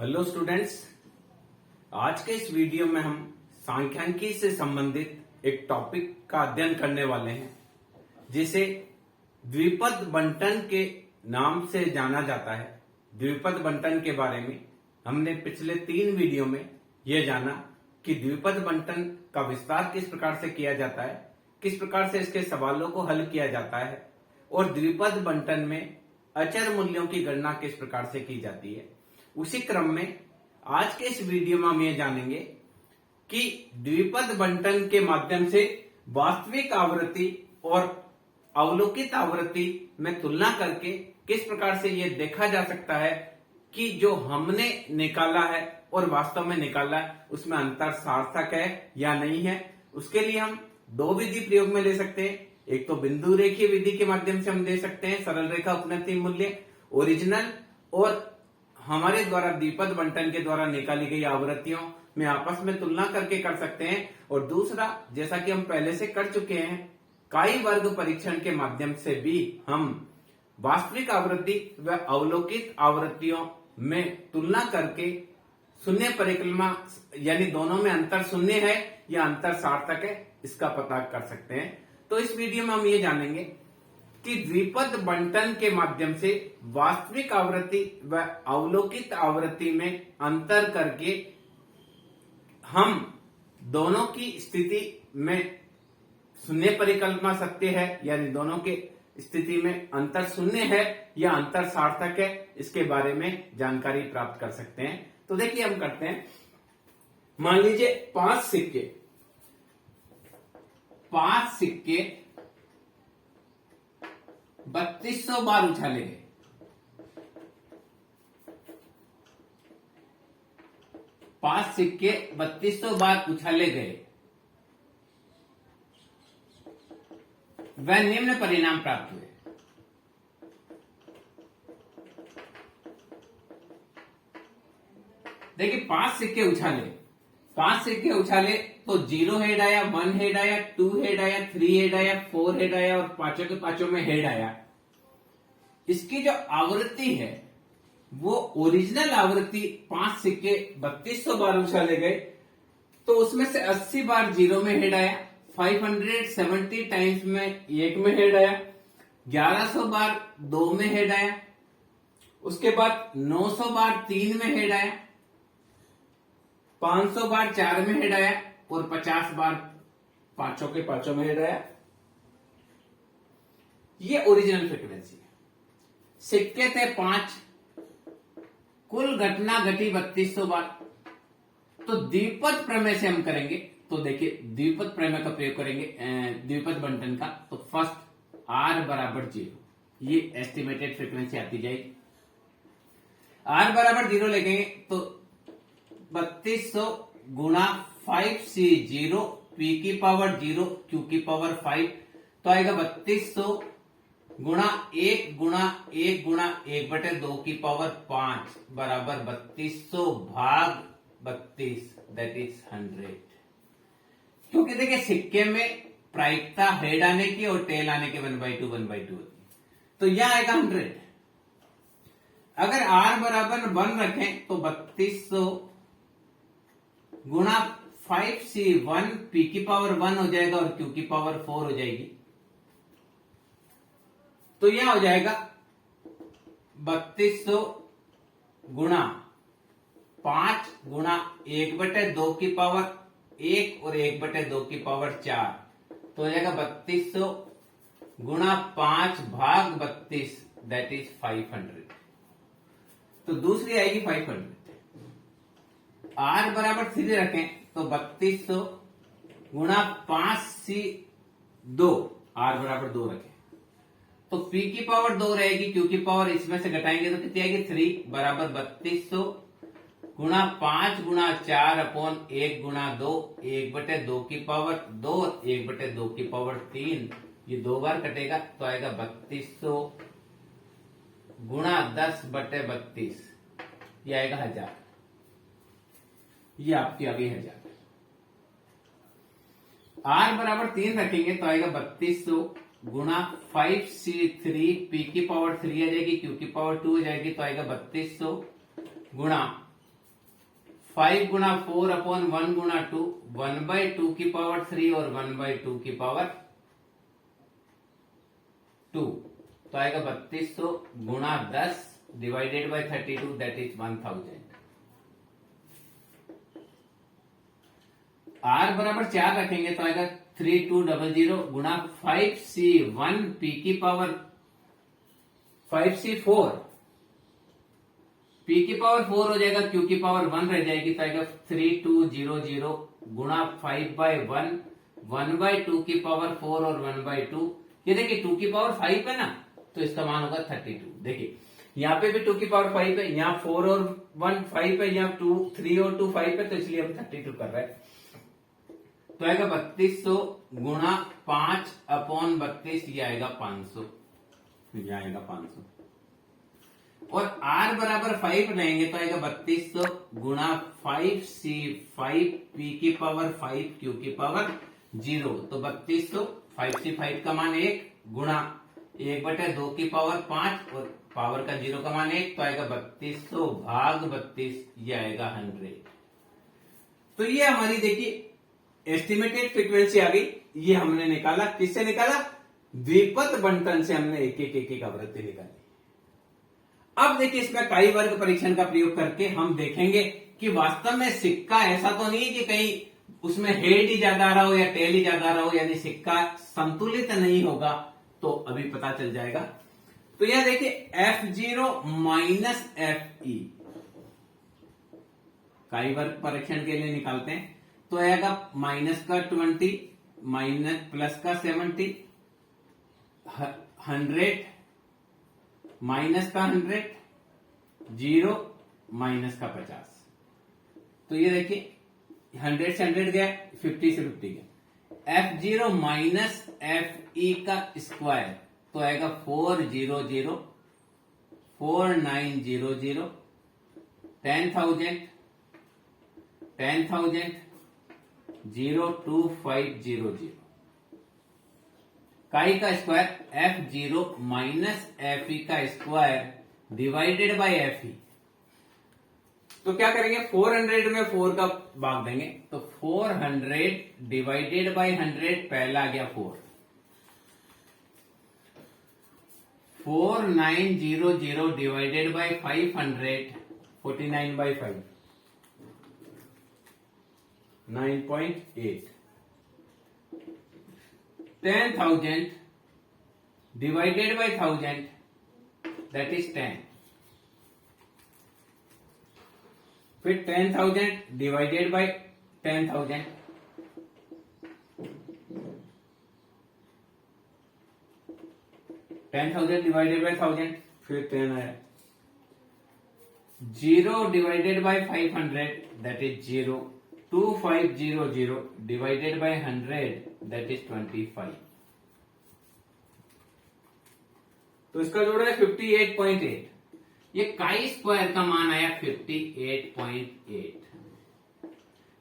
Hello students, आज के इस वीडियो में हम सांख्यिकी से संबंधित एक टॉपिक का अध्ययन करने वाले हैं जिसे द्विपद बंटन के नाम से जाना जाता है। द्विपद बंटन के बारे में हमने पिछले 3 वीडियो में यह जाना कि द्विपद बंटन का विस्तार किस प्रकार से किया जाता है, किस प्रकार से इसके सवालों को हल किया जाता है और द्विपद बंटन में अचर मूल्यों की गणना किस प्रकार से की जाती है। उसी क्रम में आज के इस वीडियो में हम ये जानेंगे कि द्विपद बंटन के माध्यम से वास्तविक आवृत्ति और अवलोकित आवृत्ति में तुलना करके किस प्रकार से ये देखा जा सकता है कि जो हमने निकाला है और वास्तव में निकाला है उसमें अंतर सार्थक है या नहीं है। उसके लिए हम 2 विधि प्रयोग में ले सकते हैं। एक तो बिंदु रेखीय विधि के माध्यम से हम दे सकते हैं सरल रेखा उपनति मूल्य, ओरिजिनल और हमारे द्वारा द्विपद बंटन के द्वारा निकाली गई आवृत्तियों में आपस में तुलना करके कर सकते हैं। और दूसरा, जैसा कि हम पहले से कर चुके हैं, काई वर्ग परीक्षण के माध्यम से भी हम वास्तविक आवृत्ति व अवलोकित आवृत्तियों में तुलना करके शून्य परिक्रमा यानी दोनों में अंतर शून्य है या अंतर सार्थक है इसका पता कर सकते हैं। तो इस वीडियो में हम ये जानेंगे कि द्विपद बंटन के माध्यम से वास्तविक आवृत्ति व अवलोकित आवृत्ति में अंतर करके हम दोनों की स्थिति में शून्य परिकल्पना सत्य है यानी दोनों के स्थिति में अंतर शून्य है या अंतर सार्थक है इसके बारे में जानकारी प्राप्त कर सकते हैं। तो देखिए हम करते हैं। मान लीजिए 5 सिक्के 3200 बार उछाले गए। पांच सिक्के 3200 बार उछाले गए वह निम्न परिणाम प्राप्त हुए। देखिए 5 सिक्के उछाले तो 0 हेड आया, 1 हेड आया, 2 हेड आया, 3 हेड आया, 4 हेड आया और पांचों के पांचों में हेड आया। इसकी जो आवृत्ति है वो ओरिजिनल आवृत्ति 5 सिक्के 3200 बार उछाले गए तो उसमें से 80 बार 0 में हेड आया, 570 टाइम्स में 1 में हेड आया, 1100 बार 2 में हेड आया, उसके बाद 900 बार 3 में हेड आया, 500 बार 4 में हेड आया और 50 बार पांचों के पांचों में हेड आया। ये ओरिजिनल फ्रीक्वेंसी है। सिक्के थे 5, कुल घटना घटी 3200 बार। तो द्विपद प्रमेय से हम करेंगे तो देखिए द्विपद प्रमेय का प्रयोग करेंगे द्विपद बंटन का। तो फर्स्ट R बराबर 0, ये एस्टिमेटेड फ्रीक्वेंसी आती जाएगी। R बराबर 0 लगेंगे तो 3200 गुणा 5C0 P की पावर 0 Q की पावर 5 तो आएगा 3200 गुणा 1 गुणा 1 गुणा 1/2 की पावर 5 बराबर 3200 भाग 32 दैट इज 100। क्योंकि देखिए सिक्के में प्रायिकता हेड आने की और टेल आने के 1/2 होती है तो यह आएगा 100। अगर R बराबर 1 रखें तो 3200 गुणा 5C1 P की पावर 1 हो जाएगा और Q की पावर 4 हो जाएगी। तो यह हो जाएगा 3200 गुणा 5 गुणा 1/2 की पावर 1 और 1/2 की पावर 4 तो हो जाएगा 3200 गुणा 5 भाग 32 दैट इज 500। तो दूसरी आएगी 500। R बराबर 3 रखें तो 3200 गुणा 5C2 R बराबर 2 रखें तो P की पावर 2 रहेगी, Q की पावर इसमें से घटाएंगे तो कितनी आएगी 3 बराबर 3200 गुणा 5 गुणा 4 अपॉन 1 गुणा 2 1/2 की पावर 2 1/2 की पावर 3 ये 2 बार कटेगा तो आएगा 3200 गुणा 10/32 ये आएगा 1000। ये आपकी आ गई 1000। R बराबर 3 रखेंगे तो आएगा 3200 गुणा 5C3 P की पावर 3 आ जाएगी, Q की पावर 2 हो जाएगी तो आएगा 3200 गुणा 5 गुणा 4 अपॉन 1 गुणा 2, 1/2 की पावर 3 और 1/2 की पावर 2, तो आएगा 3200 गुणा 10 divided by 32, that is 1000। R बराबर 4 रखेंगे तो आएगा 3200 गुणा 5c1 p की पावर 5c4 p की पावर 4 हो जाएगा, q की पावर 1 रह जाएगी, तो आएगा 3200 गुणा 5/1, 1/2 की पावर 4 और 1/2। ये देखिए 2 की पावर 5 है ना, तो इसका मान होगा 32। देखिए यहाँ पे भी 2 की पावर 5 है, यहाँ 4 और 1 5 है, यहाँ 2 3 और 2 5 है, तो इसलिए हम 32 कर रहे हैं। तो आएगा 3200 गुणा 5 अपॉन 32, ये आएगा 500, ये आएगा 500। और r बराबर 5 लेंगे तो आएगा 3200 गुणा 5c5 p की पावर 5 q की पावर 0, तो 3200 5c5 का मान 1 गुणा 1/2 की पावर 5 और पावर का 0 का मान 1, तो आएगा 3200 भाग 32, ये आएगा 100। तो ये हमारी देखिए एस्टिमेटेड फ्रीक्वेंसी आ गई। ये हमने निकाला, किससे निकाला? द्विपद बंटन से हमने एक आवृत्ति निकाली। अब देखिए इसमें काई वर्ग परीक्षण का प्रयोग करके हम देखेंगे कि वास्तव में सिक्का ऐसा तो नहीं है कि कहीं उसमें हेड ही ज्यादा आ रहा हो या टेल ही ज्यादा आ रहा हो, यानी सिक्का संतुलित नहीं होगा, तो अभी पता चल जाएगा। तो यह देखिए F0 माइनस FE काई वर्ग परीक्षण के लिए निकालते हैं, तो आएगा माइनस का 20 माइनस प्लस का 70, 100 माइनस का 100, 0 माइनस का 50। तो ये देखिए 100 से 100 गया, 50 से 50 गया। F0 माइनस FE का स्क्वायर तो आएगा 400 4900 10,000 10,000 02500। काई का स्क्वायर F0 माइनस FE का स्क्वायर डिवाइडेड बाय FE। तो क्या करेंगे, 400 में 4 का भाग देंगे, तो 400 डिवाइडेड बाय 100, पहला आ गया 4, 4900 divided by 500, 49/5 9.8, 10,000 divided by 1000, that is 10। फिर 10,000 divided by 10,000, 10,000 divided by 1000, फिर 10 आया। 0 divided by 500, that is 0। 2500 divided by 100, that is 25। तो इसका जोड़ है 58.8। ये काई स्क्वायर का मान आया 58.8,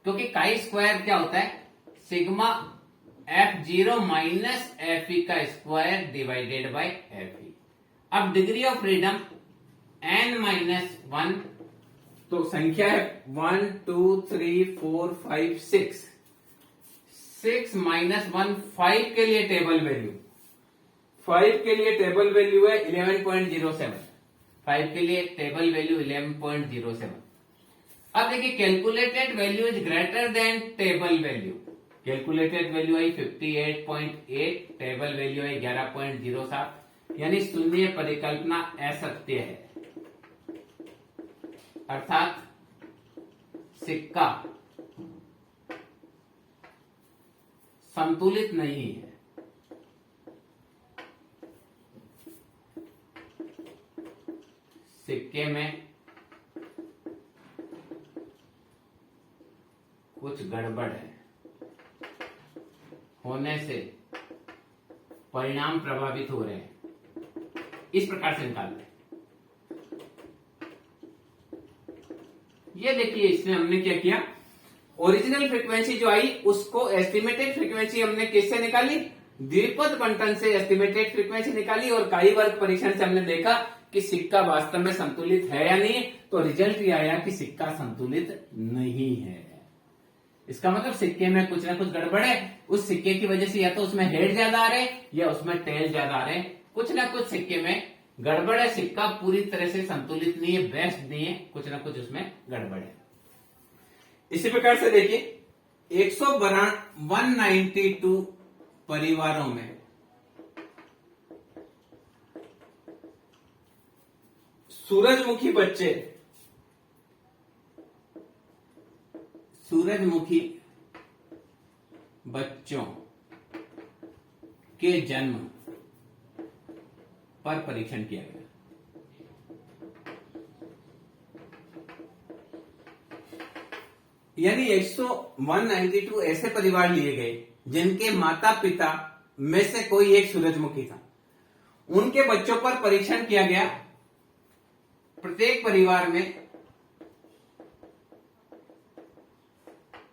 क्योंकि काई स्क्वायर क्या होता है, सिग्मा F0 माइनस FE का स्क्वायर डिवाइडेड बाय FE। अब डिग्री ऑफ फ्रीडम n-1, तो संख्या है 1 2 3 4 5 6, 6 माइनस 1 5 के लिए टेबल वैल्यू, 5 के लिए टेबल वैल्यू है 11.07, 5 के लिए टेबल वैल्यू 11.07। अब देखिए calculated value is greater than table value. Calculated value आई 58.8, टेबल वैल्यू आई 11.07, यानी शून्य परिकल्पना असत्य है, अर्थात सिक्का संतुलित नहीं है। सिक्के में कुछ गड़बड़ है, होने से परिणाम प्रभावित हो रहे हैं। इस प्रकार से निकाल लें। ये देखिए इसमें हमने क्या किया, ओरिजिनल फ्रीक्वेंसी जो आई उसको एस्टिमेटेड फ्रीक्वेंसी हमने किससे निकाली, द्विपद बंटन से एस्टिमेटेड फ्रीक्वेंसी निकाली, और काई वर्ग परीक्षण से हमने देखा कि सिक्का वास्तव में संतुलित है या नहीं, तो रिजल्ट ये आया कि सिक्का संतुलित नहीं है। इसका मतलब सिक्के में कुछ ना कुछ गड़बड़ है। उस सिक्के की वजह से या तो उसमें हेड ज्यादा आ रहे या उसमें टेल ज्यादा आ रहे, कुछ ना कुछ सिक्के में गड़बड़ है। सिक्का पूरी तरह से संतुलित नहीं है, बेस्ट नहीं है, कुछ ना कुछ उसमें गड़बड़ है। इसी प्रकार से देखिए 192 परिवारों में सूरजमुखी बच्चों के जन्म पर परीक्षण किया गया। यानी 192 ऐसे परिवार लिए गए जिनके माता पिता में से कोई एक सूरजमुखी था। उनके बच्चों पर परीक्षण किया गया। प्रत्येक परिवार में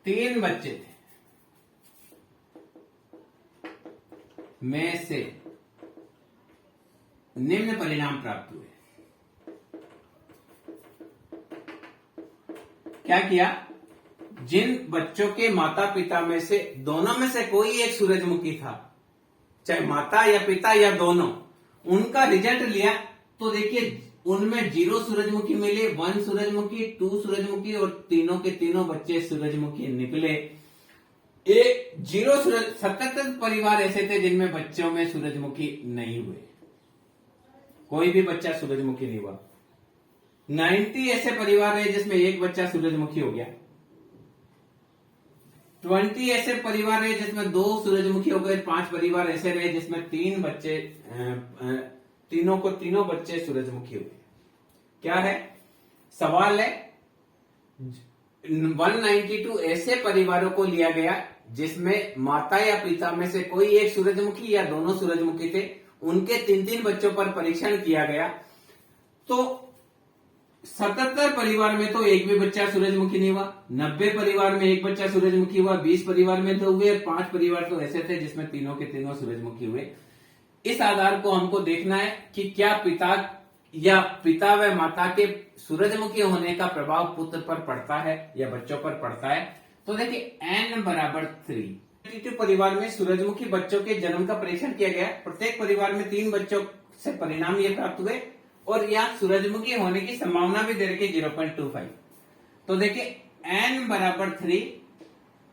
3 बच्चे थे, में से निम्न परिणाम प्राप्त हुए। क्या किया? जिन बच्चों के माता पिता में से दोनों में से कोई एक सूरजमुखी था, चाहे माता या पिता या दोनों, उनका रिजल्ट लिया तो देखिए उनमें 0 सूरजमुखी मिले, 1 सूरजमुखी, 2 सूरजमुखी और तीनों के तीनों बच्चे सूरजमुखी निकले। 77 परिवार ऐसे थे जिनमें बच्चों में सूरजमुखी नहीं हुए, कोई भी बच्चा सूरजमुखी नहीं हुआ। 90 ऐसे परिवार है जिसमें एक बच्चा सूरजमुखी हो गया। 20 ऐसे परिवार है जिसमें 2 सूरजमुखी हो गए। 5 परिवार ऐसे रहे जिसमें 3 बच्चे, तीनों बच्चे सूरजमुखी हो गए। क्या है सवाल? है 192 ऐसे परिवारों को लिया गया जिसमें माता या पिता में से कोई एक सूरजमुखी या दोनों सूरजमुखी थे। उनके 3 बच्चों पर परीक्षण किया गया तो 77 परिवार में तो एक भी बच्चा सूरजमुखी नहीं हुआ। 90 परिवार में एक बच्चा सूरजमुखी हुआ। 20 परिवार में 2 हुए। 5 परिवार तो ऐसे थे जिसमें तीनों के तीनों सूरजमुखी हुए। इस आधार को हमको देखना है कि क्या पिता व माता के सूरजमुखी होने का प्रभाव पुत्र पर पड़ता है या बच्चों पर पड़ता है। तो देखिए n बराबर 3 परिवार में सूरजमुखी बच्चों के जन्म का परीक्षण किया गया। प्रत्येक परिवार में 3 बच्चों से परिणाम ये प्राप्त हुए और यहाँ सूरजमुखी होने की संभावना भी दे रखी 0.25। तो देखिए n बराबर 3,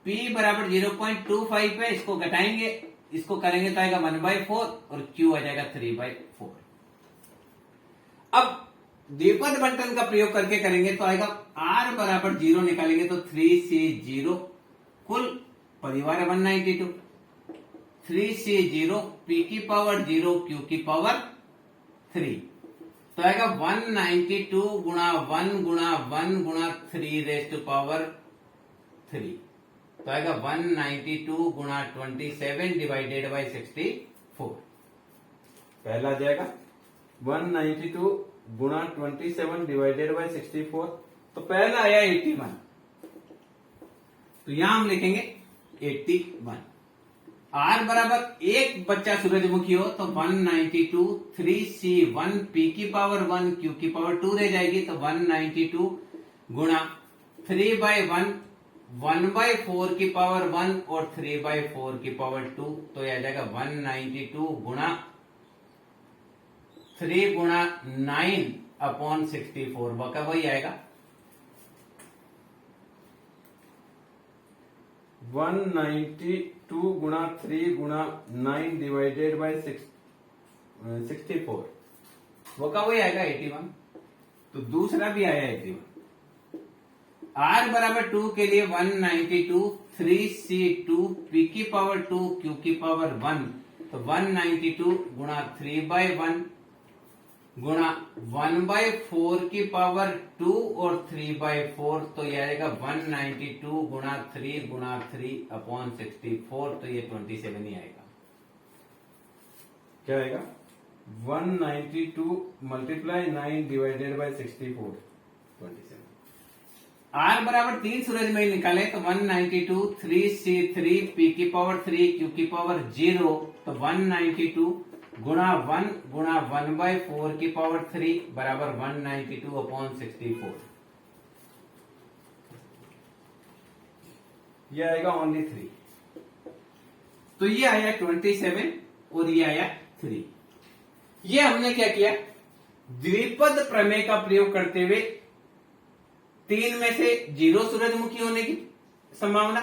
p बराबर 0.25 पे इसको घटाएंगे, इसको करेंगे तो आएगा 1/4 और q आ जाएगा 3/4। अब द्विपद बंटन का प्रयोग करके करेंगे तो आएगा r बराबर 0 निकालेंगे तो 3c0, कुल परिवार 192, 3c0 p की पावर 0 q की पावर 3, तो आएगा 192 गुणा 1 गुणा 1 गुणा 3⁻³ तो आएगा 192 गुणा 27 डिवाइडेड बाई 64। पहला आ जाएगा 192 गुणा 27 डिवाइडेड बाई 64। तो पहला आया 81, तो यहां हम लिखेंगे 81। r बराबर एक बच्चा सूरजमुखी हो तो 192 3c1 p की पावर 1 q की पावर 2 रह जाएगी। तो 192 गुणा 3/1 1/4 की पावर 1 और 3/4 की पावर 2, तो यह आ जाएगा 192 गुणा 3 गुणा 9/64 वही आएगा 192 गुणा 3 गुणा 9 डिवाइडेड बाई 64 वही आएगा 81। तो दूसरा भी आया 81। r बराबर 2 के लिए 192 3c2 p की पावर 2 q की पावर 1, तो 192 गुणा 3/1 गुणा 1/4 की पावर 2 और 3/4, तो यह आएगा 192 गुणा 3 गुणा 3/64, तो ये 27 ही आएगा। क्या आएगा 192 मल्टीप्लाई 9 डिवाइडेड बाई 64 27। r बराबर 3 सूरज में निकाले तो 192 3c3 p की पावर 3 q की पावर 0, तो 192 गुणा 1 की पावर 3 बराबर 192/64। ये आएगा ओनली 3। तो ये आया 27 और ये आया 3। ये हमने क्या किया, द्विपद प्रमेय का प्रयोग करते हुए 3 में से 0 सूरजमुखी होने की संभावना,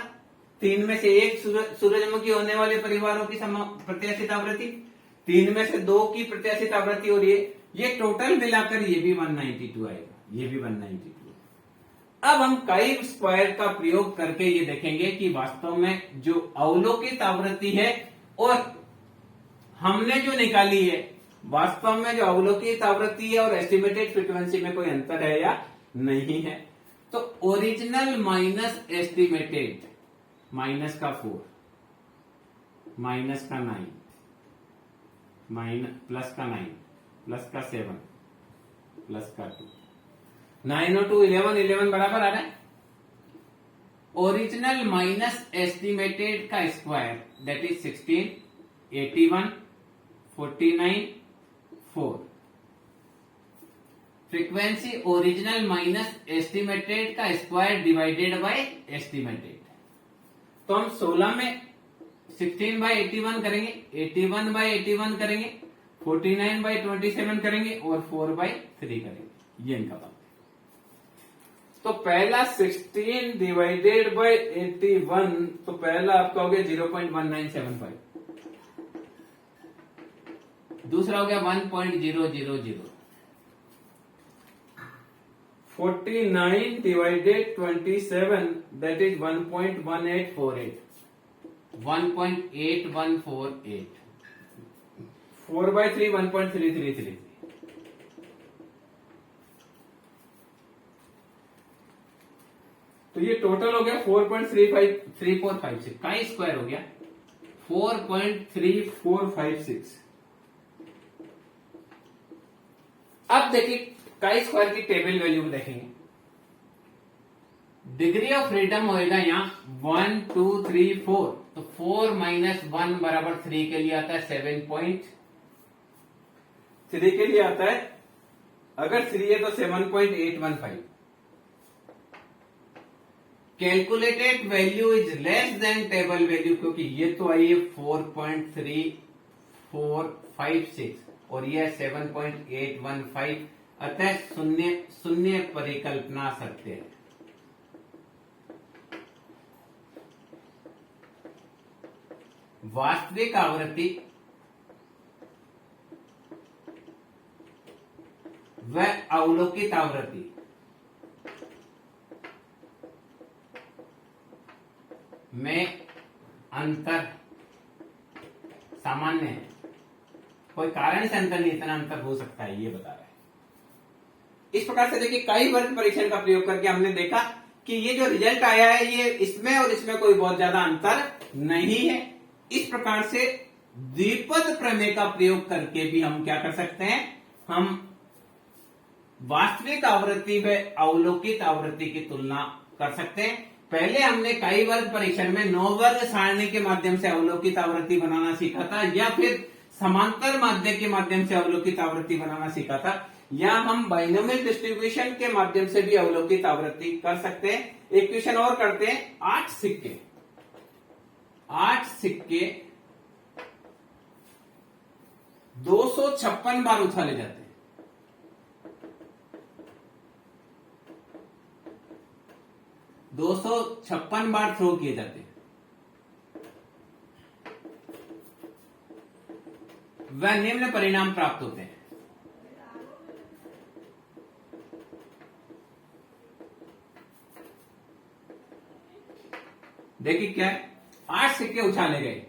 3 में से 1 सूरजमुखी होने वाले परिवारों की प्रत्याशित आवृत्ति, 3 में से 2 की प्रत्याशित आवृत्ति, और ये टोटल मिलाकर ये भी 192 आएगा, ये भी 192। अब हम काई स्क्वायर का प्रयोग करके ये देखेंगे कि वास्तव में जो अवलोकित आवृत्ति है और हमने जो निकाली है, वास्तव में जो अवलोकित आवृत्ति है और एस्टिमेटेड फ्रीक्वेंसी में कोई अंतर है या नहीं है। तो ओरिजिनल माइनस एस्टिमेटेड, माइनस का 4, माइनस का 9, प्लस का 9, प्लस का 7, प्लस का 2, 9 और 2 11, 11 बराबर आ रहा है। ओरिजिनल माइनस एस्टिमेटेड का square that is 16, 81, 49, 4। Frequency original minus estimated का स्क्वायर डिवाइडेड बाय एस्टिमेटेड। तो हम 16 में 16/81 करेंगे, 81/81 करेंगे, 49/27 करेंगे और 4/3 करेंगे। ये इनका बात। तो पहला 16 डिवाइडेड बाय 81, तो पहला आपका हो गया 0.1975, दूसरा हो गया 1.000, 49 डिवाइडेड 27 दैट इज 1.1848, 1.8148, 4/3 1.333। तो ये टोटल हो गया 4.3456 का स्क्वायर हो गया 4.3456। अब देखिए काई स्क्वायर की टेबल वैल्यू देखेंगे। डिग्री ऑफ फ्रीडम होएगा यहां 1 2 3 4, तो 4 - 1 बराबर 3 के लिए आता है 7.3 के लिए आता है। अगर 3 है तो 7.815। Calculated value is less than table value, क्योंकि ये तो आई है 4.3456 और ये 7.815, अतः शून्य परिकल्पना सत्य है। वास्तविक आवृत्ति व अवलोकित आवृत्ति में अंतर सामान्य है, कोई कारण से अंतर नहीं, इतना अंतर हो सकता है, ये बता रहा है। इस प्रकार से देखिए कई वर्ग परीक्षण का प्रयोग करके हमने देखा कि ये जो रिजल्ट आया है ये इसमें और इसमें कोई बहुत ज्यादा अंतर नहीं है। इस प्रकार से द्विपद प्रमेय का प्रयोग करके भी हम क्या कर सकते हैं, हम वास्तविक आवृत्ति व अवलोकित आवृत्ति की तुलना कर सकते हैं। पहले हमने कई वर्ग परीक्षण में 9 वर्ग सारणी के माध्यम से अवलोकित आवृत्ति बनाना सीखा था, या फिर समांतर माध्य के माध्यम से अवलोकित आवृत्ति बनाना सीखा था, या हम बाइनोमियल डिस्ट्रीब्यूशन के माध्यम से भी अवलोकित आवृत्ति कर सकते हैं। एक क्वेश्चन और करते हैं। 8 सिक्के 256 बार उछाले जाते हैं। 256 बार थ्रो किए जाते हैं। वह निम्न परिणाम प्राप्त होते हैं। देखिए क्या है, 8 सिक्के उछाले गए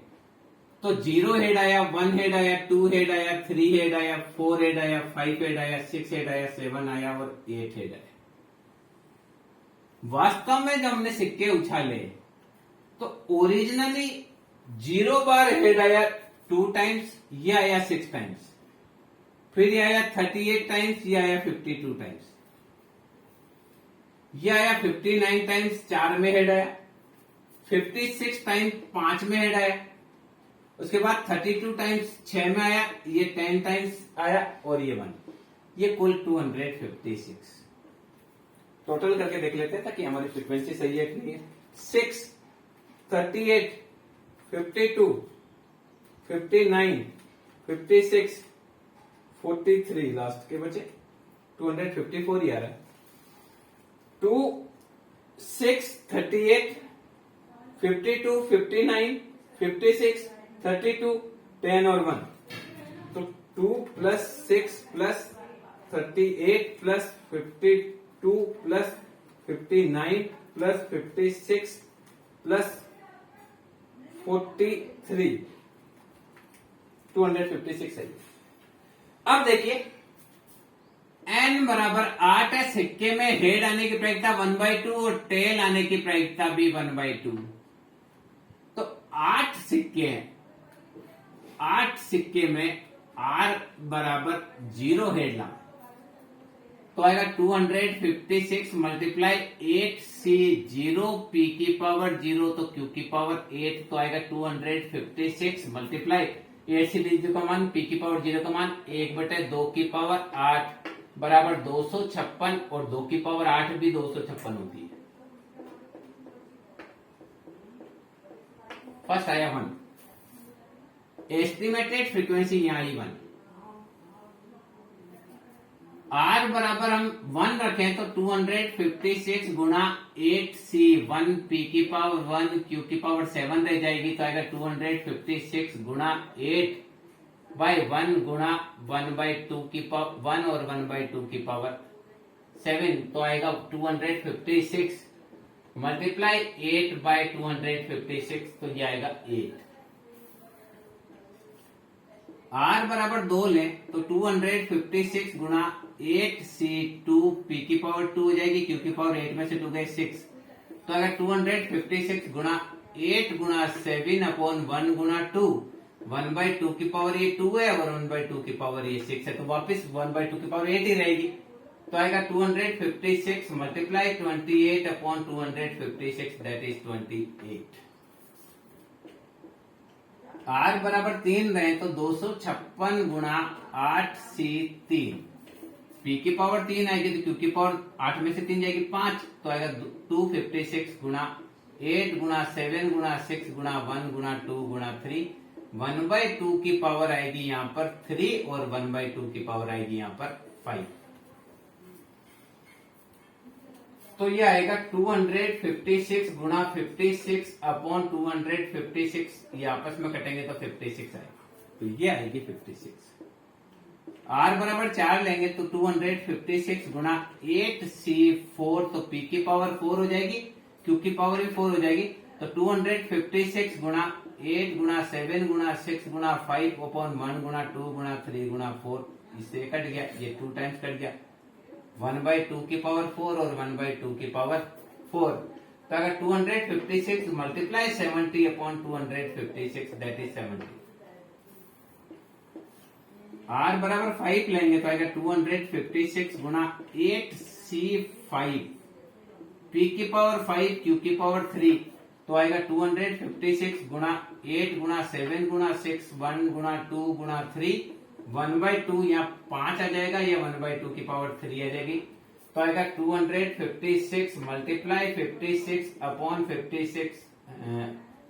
तो 0 हेड आया, 1 हेड आया, 2 हेड आया, 3 हेड आया, 4 हेड आया, 5 हेड आया, 6 हेड आया, 7 आया और 8 हेड आया। वास्तव में जब हमने सिक्के उछाले तो ओरिजिनली 0 बार हेड आया 2 टाइम्स, ये आया 6 टाइम्स, फिर ये आया 38 टाइम्स, ये आया 52 टाइम्स, ये आया 59 टाइम्स, 4 में हेड आया, 56 टाइम्स 5 में हेड आया, उसके बाद 32 टाइम्स 6 में आया, ये 10 टाइम्स आया और ये 1, ये कुल 256। टोटल करके देख लेते हैं ताकि हमारी फ्रीक्वेंसी सही है कि नहीं है। 6, 38, 52, 59, 56, 43, लास्ट के बचे 254 ही आ रहा है। 2, 6, 38, 52, 59, 56, 32, 10 और 1, तो 2 plus 6 plus 38 plus 52 plus 59 plus 56 plus 43, 256 है। अब देखिए n बराबर 8 है, सिक्के में हेड आने की प्रायिकता 1/2 और टेल आने की प्रायिकता भी 1/2, तो 8 सिक्के हैं, 8 सिक्के में r बराबर 0 हेड ला, तो आएगा 256 मल्टीप्लाई 8c0 p की पावर 0 तो q की पावर 8, तो आएगा 256 मल्टीप्लाई 8c का मान p की पावर 0 का मान 1/2 की पावर 8 बराबर 256, और 2 की पावर 8 भी 256 होती है। फर्स्ट आया 1, एस्टिमेटेड फ्रीक्वेंसी यहां आई 1, R बराबर हम 1 रखें तो 256 गुणा 8c1 p की पावर 1 q की पावर 7 रह जाएगी, तो आएगा 256 गुणा 8/1 गुणा 1/2 की पावर 1 और 1/2 की पावर 7, तो आएगा 256 मल्टीप्लाई 8/256, तो ये आएगा 8। R बराबर 2 लें तो 256 गुणा 8c2 p की पावर 2 हो जाएगी, q की पावर 8 में से 2 गए 6, तो अगर 256 गुणा 8 गुणा 7 अपॉन 1 गुणा 2, 1/2 की पावर ये 2 है और 1/2 की पावर ये 6 है, तो वापस 1/2 की पावर 8 ही रहेगी, तो आएगा 256 multiply 28 upon 256, that is 28। R बराबर 3 रहे तो 256 गुणा 8c3 p की पावर 3 आएगी, तो q की पावर 8 में से 3 जाएगी 5, तो आएगा 256 गुणा 8 गुणा 7 गुणा 6 गुणा 1 गुणा 2 गुणा 3, 1/2 की पावर आएगी यहाँ पर 3 और 1/2 की पावर आएगी यहाँ पर 5, तो ये आएगा 256 गुणा 56 अपॉन 256, ये आपस में कटेंगे तो 56 आएगा, तो ये आएगी 56। R बराबर 4 लेंगे तो 256 गुणा 8c4, तो p की पावर 4 हो जाएगी, q की पावर भी 4 हो जाएगी, तो 256 गुणा 8 गुणा 7 गुणा 6 गुणा 5 अपॉन 1 गुणा 2 गुणा 3 गुणा 4, इससे कट गया, ये 2 टाइम्स कट गया, 1/2 की पावर 4 और 1/2 की पावर 4, तो अगर 256 multiply 70 upon 256, that is 70। R बराबर 5 लेंगे तो आएगा 256 गुणा 8c5 p की पावर 5 q की पावर 3, तो आएगा 256 गुणा 8 गुणा 7 गुणा 6 1 गुणा 2 गुणा 3, 1/2 यहाँ 5 आ जाएगा, ये 1/2 की पावर 3 आ जाएगी, तो आएगा 256 मल्टीप्लाई 56 अपॉन 56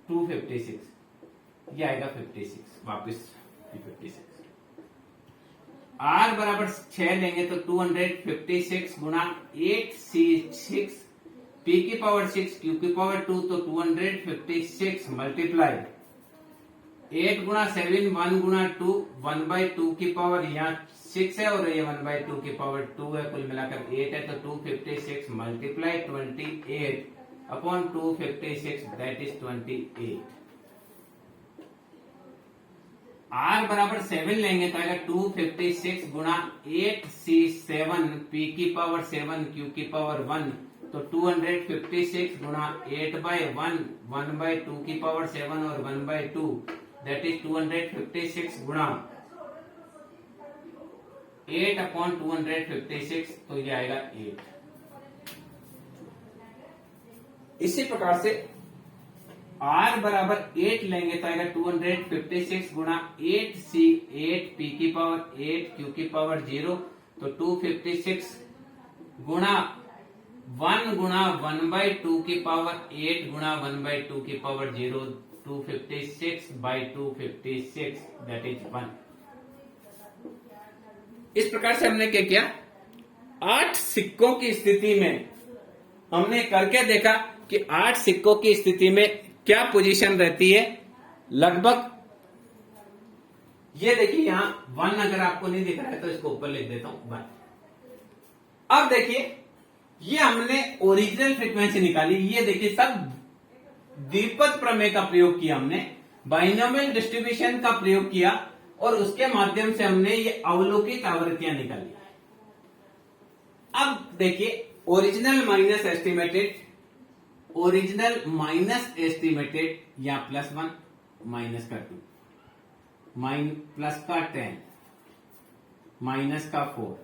256, ये आएगा 56, वापस 56। R बराबर 6 लेंगे तो 256 गुणा 8c6 p की पावर 6 q की पावर 2, तो 256 मल्टीप्लाई 8 गुणा 7 1 गुणा 2 1/2 की पावर यहाँ 6 है और ये 1/2 की पावर 2 है, कुल मिलाकर 8 है, तो 256 multiply 28 upon 256, that is 28। R बराबर 7 लेंगे तो आएगा 256 गुणा 8c7 p की पावर 7 q की पावर 1, तो 256 गुणा 8/1 1/2 की पावर 7 और 1/2, दैट इज 256 गुणा 8 अपॉन 256, तो ये आएगा 8। इसी प्रकार से R बराबर 8 लेंगे तो आएगा 256 गुणा 8C 8P की पावर 8Q की पावर 0, तो 256 गुणा 1/2 की पावर 8 गुणा 1/2 की पावर 0, 256/256 दैट इज 1। इस प्रकार से हमने क्या किया, 8 सिक्कों की स्थिति में हमने करके देखा कि 8 सिक्कों की स्थिति में क्या पोजीशन रहती है। लगभग ये देखिए यहां 1 अगर आपको नहीं दिख रहा है तो इसको ऊपर लिख देता हूं 1। अब देखिए ये हमने ओरिजिनल फ्रीक्वेंसी निकाली, ये देखिए सब द्विपद प्रमेय का प्रयोग किया, हमने बाइनोमियल डिस्ट्रीब्यूशन का प्रयोग किया और उसके माध्यम से हमने ये अवलोकित आवृत्तियां निकाली। अब देखिए ओरिजिनल माइनस एस्टिमेटेड या +1 माइनस का 2 प्लस का 10 माइनस का 4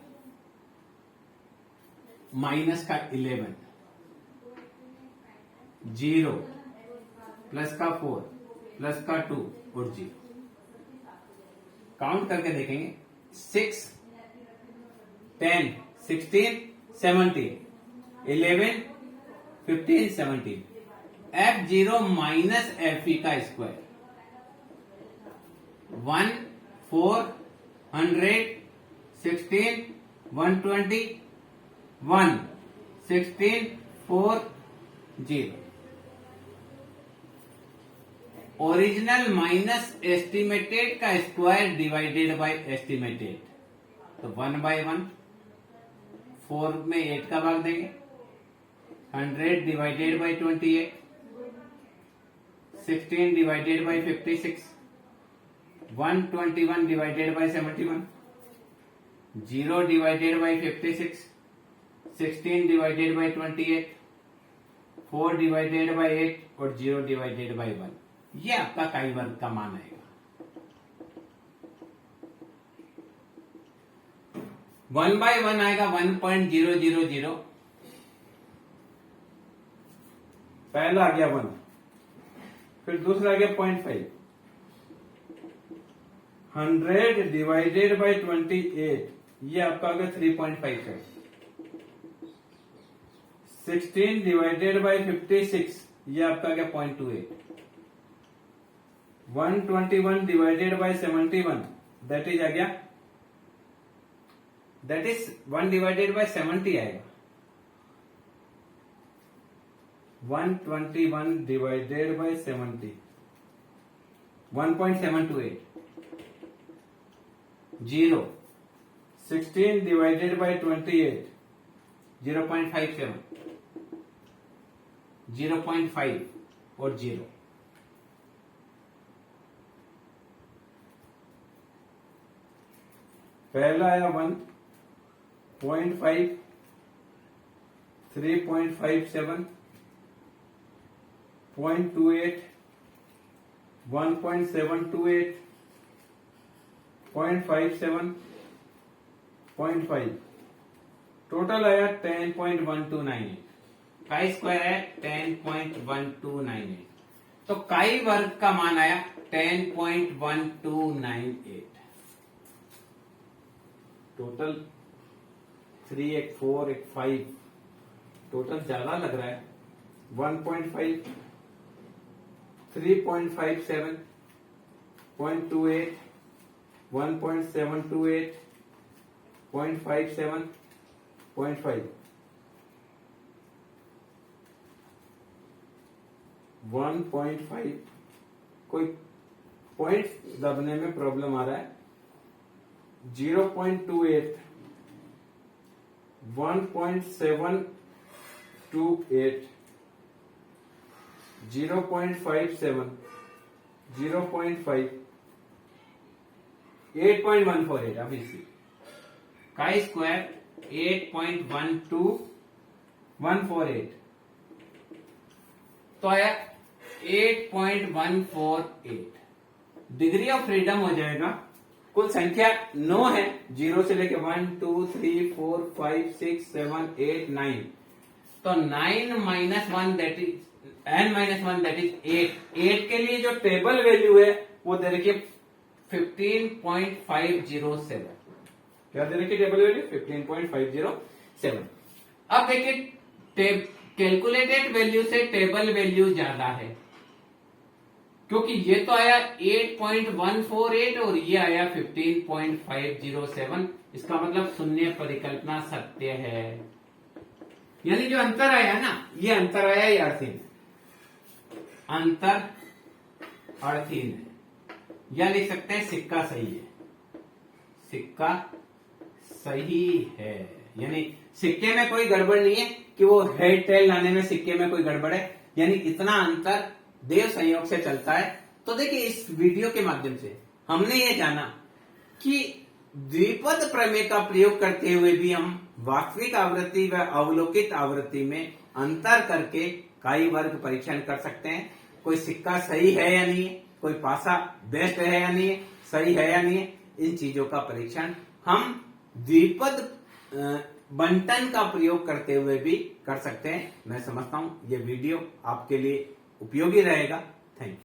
माइनस का 11 0 प्लस का 4 प्लस का 2 और 0। काउंट करके देखेंगे 6 10 16 17 11 15 17 F0 माइनस FE का स्क्वायर 1 4 100 16 120 1 16 4 0। ओरिजिनल माइनस एस्टिमेटेड का स्क्वायर डिवाइडेड बाय एस्टिमेटेड, तो 1/1 4 में 8 का भाग देंगे, 100 divided by 28 16 divided by 56 121 divided by 71 0 divided by 56 16 divided by 28 4 divided by 8 और 0 डिवाइडेड बाय 1। ये आपका काई वर्ग का मान आएगा। 1/1 आएगा 1.000, पहला आ गया 1, फिर दूसरा आ गया 0.5, 100 डिवाइडेड बाय 28 ये आपका आ गया 3.55, 16 डिवाइडेड बाय 56 ये आपका आ गया 0.28, 121 डिवाइडेड बाय 71 दैट इज आ गया, दैट इज 1 डिवाइडेड बाय 70 आएगा, 121 डिवाइडेड बाय 70 1.728, 0 16 डिवाइडेड बाय 28 0.57 0.5 और 0। पहला आया 1 0.5 3.57 0.28 1.728 0.57 0.5, टोटल आया 10.1298, काई स्क्वायर है 10.1298, तो काई वर्ग का मान आया 10.1298। टोटल 3 एक 4 एक 5, टोटल ज्यादा लग रहा है। 1.5 3.57 0.28 1.728 0.57 0.5 1.5, कोई पॉइंट दबने में प्रॉब्लम आ रहा है। 0.28 1.728 0.57 0.5 8.148, अब इसी काई स्क्वायर 8.12148, तो आया 8.148। डिग्री ऑफ फ्रीडम हो जाएगा, कुल संख्या 9 है, 0 से लेके 1 2 3 4 5 6 7 8 9, तो 9 - 1 that is n-1 that is 8 के लिए जो टेबल वैल्यू है वो दे रखिए 15.507। क्या दे रखी टेबल वैल्यू? 15.507। अब देखिए कैलकुलेटेड वैल्यू से टेबल वैल्यू ज्यादा है, क्योंकि ये तो आया 8.148 और ये आया 15.507। इसका मतलब शून्य परिकल्पना सत्य है, यानी जो अंतर आया ना, ये अंतर आया, ये अर्थहीन अंतर अर्थहीन है। या लिख सकते हैं सिक्का सही है, सिक्का सही है, यानी सिक्के में कोई गड़बड़ नहीं है कि वो हेड टेल लाने में सिक्के में कोई गड़बड़ है, यानी इतना अंतर देव संयोग से चलता है। तो देखिए इस वीडियो के माध्यम से हमने ये जाना कि द्विपद प्रमेय का प्रयोग करते हुए भी हम वास्तविक आवृत्ति व अवलोकित आवृत्ति में अंतर करके काई वर्ग परीक्षण कर सकते हैं। कोई सिक्का सही है या नहीं है, कोई पासा बेस्ट है या नहीं है, सही है या नहीं है, इन चीजों का परीक्षण हम द्विपद बंटन का प्रयोग करते हुए भी कर सकते हैं। मैं समझता हूं ये वीडियो आपके लिए उपयोगी रहेगा। Thank you.